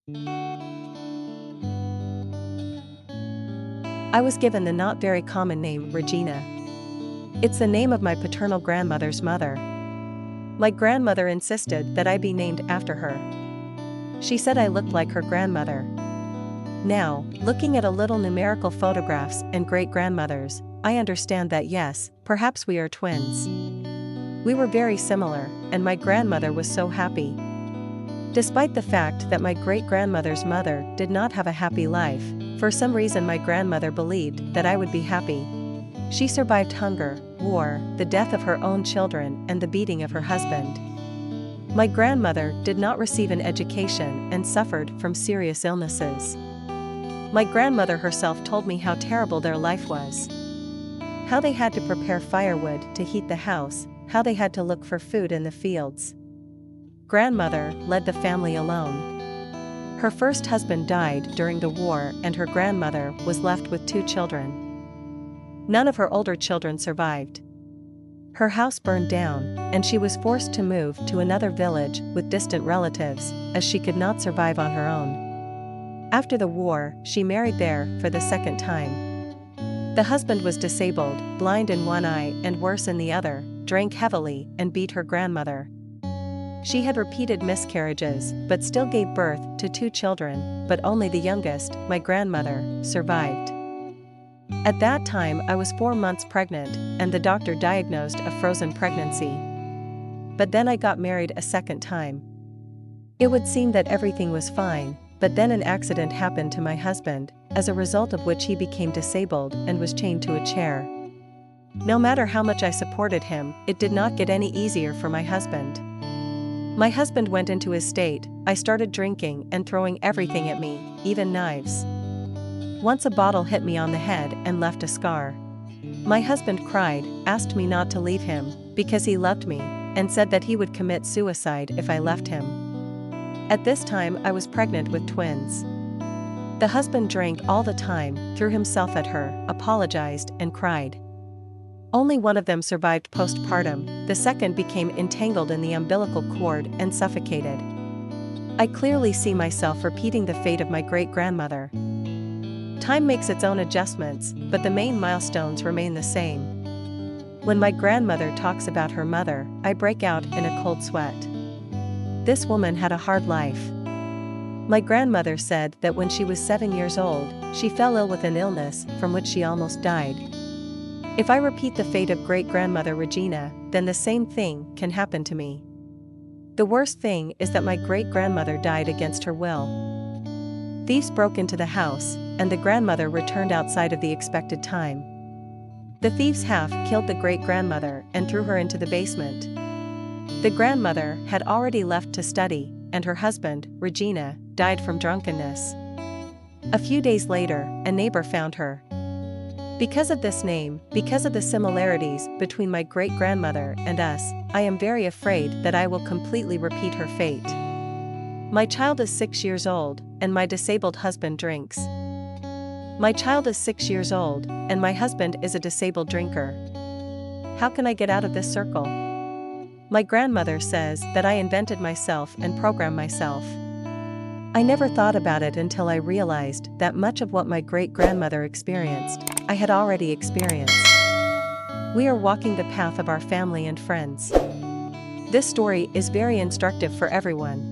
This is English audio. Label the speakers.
Speaker 1: I was given the not very common name Regina. It's the name of my paternal grandmother's mother. My grandmother insisted that I be named after her. She said I looked like her grandmother. Now, looking at a little numerical photographs and great-grandmothers, I understand that yes, perhaps we are twins. We were very similar, and my grandmother was so happy. Despite the fact that my great-grandmother's mother did not have a happy life, for some reason my grandmother believed that I would be happy. She survived hunger, war, the death of her own children, and the beating of her husband. My grandmother did not receive an education and suffered from serious illnesses. My grandmother herself told me how terrible their life was. How they had to prepare firewood to heat the house, how they had to look for food in the fields. Grandmother led the family alone. Her first husband died during the war and her grandmother was left with 2 children. None of her older children survived. Her house burned down, and she was forced to move to another village with distant relatives, as she could not survive on her own. After the war, she married there for the second time. The husband was disabled, blind in one eye and worse in the other, drank heavily, and beat her grandmother. She had repeated miscarriages, but still gave birth to 2 children, but only the youngest, my grandmother, survived. At that time I was 4 months pregnant, and the doctor diagnosed a frozen pregnancy. But then I got married a second time. It would seem that everything was fine, but then an accident happened to my husband, as a result of which he became disabled and was chained to a chair. No matter how much I supported him, it did not get any easier for my husband. My husband went into his state. I started drinking and throwing everything at me, even knives. Once a bottle hit me on the head and left a scar. My husband cried, asked me not to leave him, because he loved me, and said that he would commit suicide if I left him. At this time I was pregnant with twins. The husband drank all the time, threw himself at her, apologized, and cried. Only one of them survived postpartum, the second became entangled in the umbilical cord and suffocated. I clearly see myself repeating the fate of my great-grandmother. Time makes its own adjustments, but the main milestones remain the same. When my grandmother talks about her mother, I break out in a cold sweat. This woman had a hard life. My grandmother said that when she was 7 years old, she fell ill with an illness from which she almost died. If I repeat the fate of great-grandmother Regina, then the same thing can happen to me. The worst thing is that my great-grandmother died against her will. Thieves broke into the house, and the grandmother returned outside of the expected time. The thieves half killed the great-grandmother and threw her into the basement. The grandmother had already left to study, and her husband, Regina, died from drunkenness. A few days later, a neighbor found her. Because of this name, because of the similarities between my great-grandmother and us, I am very afraid that I will completely repeat her fate. My child is 6 years old, and my disabled husband drinks. My child is 6 years old, and my husband is a disabled drinker. How can I get out of this circle? My grandmother says that I invented myself and programmed myself. I never thought about it until I realized that much of what my great-grandmother experienced, I had already experienced. We are walking the path of our family and friends. This story is very instructive for everyone.